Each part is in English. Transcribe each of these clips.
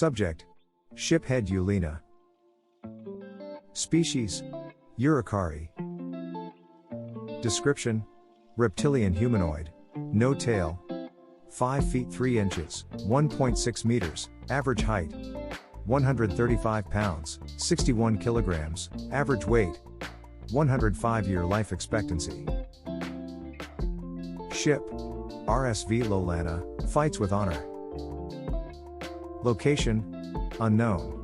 Subject: Shiphead Eulina. Species: Uricari. Description: reptilian humanoid, no tail, 5 feet 3 inches, 1.6 meters, average height, 135 pounds, 61 kilograms, average weight, 105-year life expectancy. Ship: RSV Lolana, fights with honor. Location: unknown.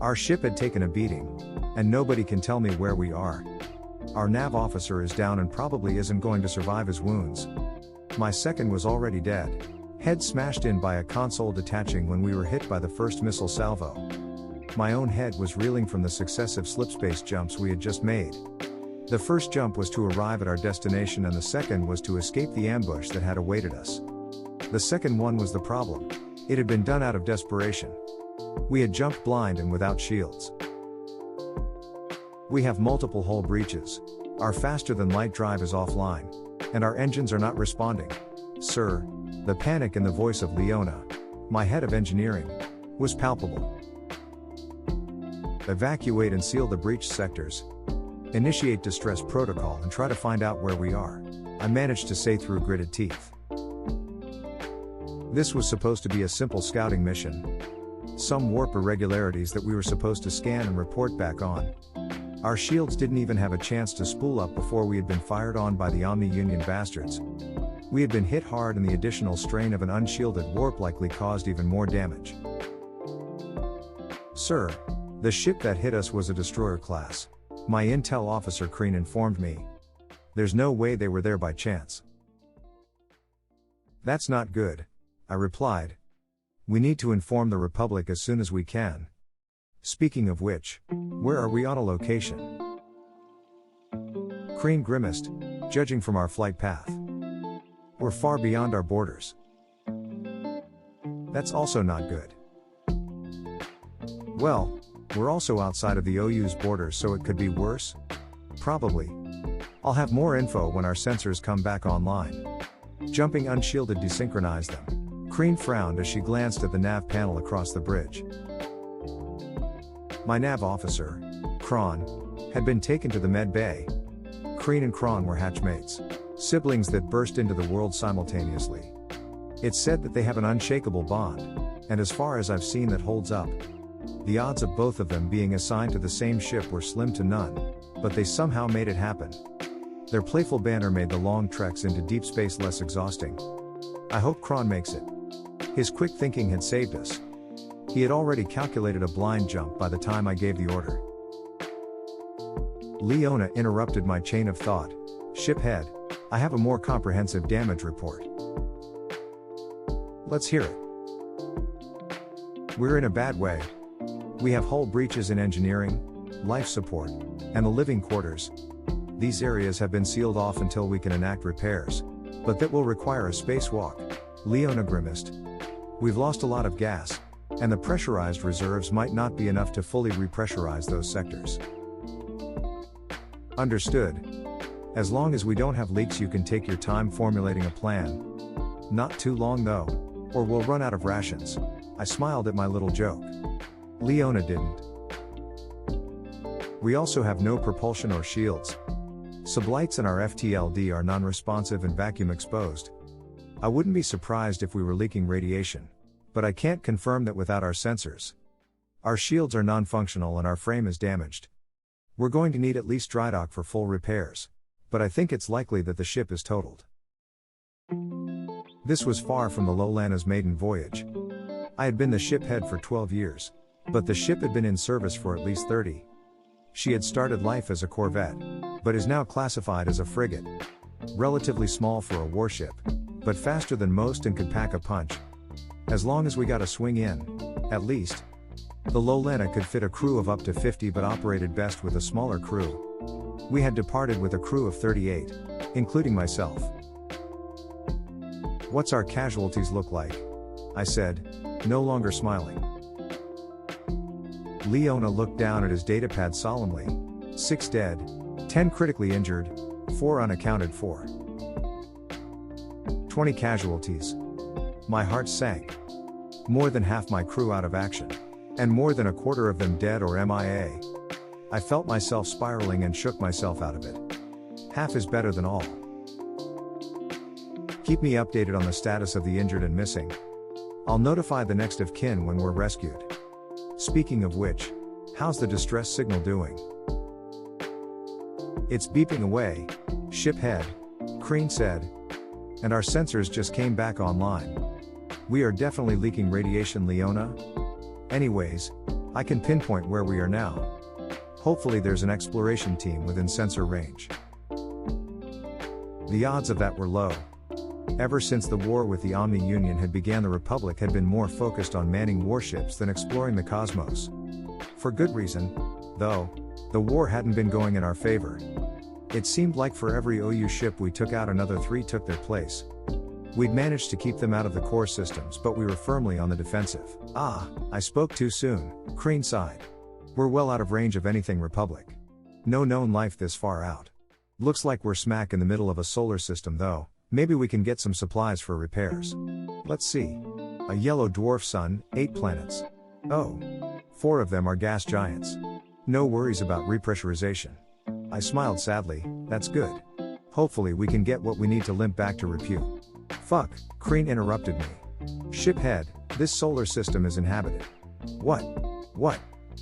Our ship had taken a beating, and nobody can tell me where we are. Our nav officer is down and probably isn't going to survive his wounds. My second was already dead, head smashed in by a console detaching when we were hit by the first missile salvo. My own head was reeling from the successive slipspace jumps we had just made. The first jump was to arrive at our destination, and the second was to escape the ambush that had awaited us. The second one was the problem. It had been done out of desperation. We had jumped blind and without shields. We have multiple hull breaches. Our faster-than-light drive is offline. And our engines are not responding. Sir, the panic in the voice of Leona, my head of engineering, was palpable. Evacuate and seal the breached sectors. Initiate distress protocol and try to find out where we are, I managed to say through gritted teeth. This was supposed to be a simple scouting mission. Some warp irregularities that we were supposed to scan and report back on. Our shields didn't even have a chance to spool up before we had been fired on by the Omni-Union bastards. We had been hit hard, and the additional strain of an unshielded warp likely caused even more damage. Sir, the ship that hit us was a destroyer class. My intel officer Kreen informed me. There's no way they were there by chance. That's not good, I replied. We need to inform the Republic as soon as we can. Speaking of which, where are we on a location? Kreen grimaced, judging from our flight path. We're far beyond our borders. That's also not good. Well, we're also outside of the OU's borders, so it could be worse? Probably. I'll have more info when our sensors come back online. Jumping unshielded desynchronized them. Kreen frowned as she glanced at the nav panel across the bridge. My nav officer, Kron, had been taken to the med bay. Kreen and Kron were hatchmates, siblings that burst into the world simultaneously. It's said that they have an unshakable bond, and as far as I've seen, that holds up. The odds of both of them being assigned to the same ship were slim to none, but they somehow made it happen. Their playful banter made the long treks into deep space less exhausting. I hope Kron makes it. His quick thinking had saved us. He had already calculated a blind jump by the time I gave the order. Leona interrupted my chain of thought. Shiphead, I have a more comprehensive damage report. Let's hear it. We're in a bad way. We have hull breaches in engineering, life support, and the living quarters. These areas have been sealed off until we can enact repairs, but that will require a spacewalk. Leona grimaced. We've lost a lot of gas, and the pressurized reserves might not be enough to fully repressurize those sectors. Understood. As long as we don't have leaks, you can take your time formulating a plan. Not too long though, or we'll run out of rations. I smiled at my little joke. Leona didn't. We also have no propulsion or shields. Sublights in our FTLD are non-responsive and vacuum exposed. I wouldn't be surprised if we were leaking radiation, but I can't confirm that without our sensors. Our shields are non-functional and our frame is damaged. We're going to need at least dry dock for full repairs, but I think it's likely that the ship is totaled. This was far from the Lolana's maiden voyage. I had been the ship head for 12 years, but the ship had been in service for at least 30. She had started life as a corvette, but is now classified as a frigate. Relatively small for a warship, but faster than most and could pack a punch. As long as we got a swing in, at least. The Lolana could fit a crew of up to 50 but operated best with a smaller crew. We had departed with a crew of 38, including myself. What's our casualties look like? I said, no longer smiling. Leona looked down at his datapad solemnly. 6 dead, 10 critically injured, 4 unaccounted for. 20 casualties. My heart sank. More than half my crew out of action. And more than a quarter of them dead or MIA. I felt myself spiraling and shook myself out of it. Half is better than all. Keep me updated on the status of the injured and missing. I'll notify the next of kin when we're rescued. Speaking of which, how's the distress signal doing? It's beeping away, ship head, Crean said. And our sensors just came back online. We are definitely leaking radiation, Leona. Anyways, I can pinpoint where we are now. Hopefully there's an exploration team within sensor range. The odds of that were low. Ever since the war with the Omni Union had began, the Republic had been more focused on manning warships than exploring the cosmos. For good reason, though, the war hadn't been going in our favor. It seemed like for every OU ship we took out, another 3 took their place. We'd managed to keep them out of the core systems, but we were firmly on the defensive. I spoke too soon, Crean sighed. We're well out of range of anything Republic. No known life this far out. Looks like we're smack in the middle of a solar system though. Maybe we can get some supplies for repairs. Let's see. A yellow dwarf sun, 8 planets. Oh. 4 of them are gas giants. No worries about repressurization. I smiled sadly, that's good. Hopefully we can get what we need to limp back to repute. Fuck, Crean interrupted me. Ship head, this solar system is inhabited. What?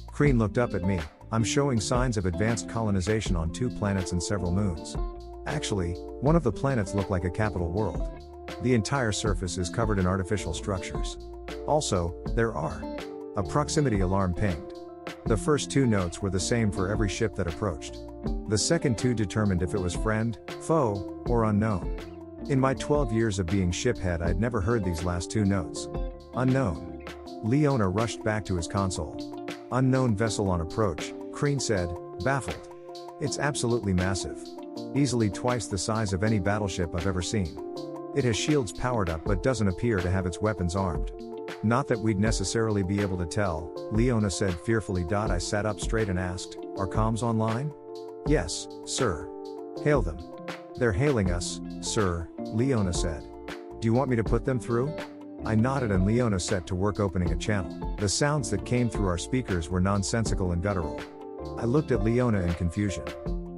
Crean looked up at me. I'm showing signs of advanced colonization on 2 planets and several moons. Actually, one of the planets look like a capital world. The entire surface is covered in artificial structures. Also, there are. A proximity alarm pinged. The first 2 notes were the same for every ship that approached. The second 2 determined if it was friend, foe, or unknown. In my 12 years of being shiphead, I'd never heard these last 2 notes. Unknown. Leona rushed back to his console. Unknown vessel on approach, Crean said, baffled. It's absolutely massive. Easily twice the size of any battleship I've ever seen. It has shields powered up but doesn't appear to have its weapons armed. Not that we'd necessarily be able to tell, Leona said fearfully. I sat up straight and asked, are comms online? Yes, sir. Hail them. They're hailing us, sir, Leona said. Do you want me to put them through? I nodded and Leona set to work opening a channel. The sounds that came through our speakers were nonsensical and guttural. I looked at Leona in confusion.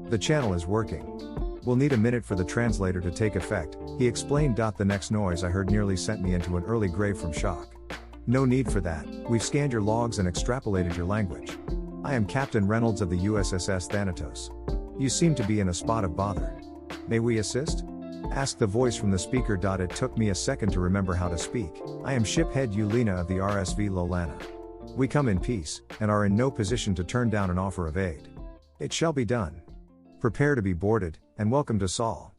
The channel is working. We'll need a minute for the translator to take effect, he explained. The next noise I heard nearly sent me into an early grave from shock. No need for that, we've scanned your logs and extrapolated your language. I am Captain Reynolds of the USS Thanatos. You seem to be in a spot of bother. May we assist? Asked the voice from the speaker. It took me a second to remember how to speak. I am shiphead Eulina of the RSV Lolana. We come in peace, and are in no position to turn down an offer of aid. It shall be done. Prepare to be boarded, and welcome to Sol.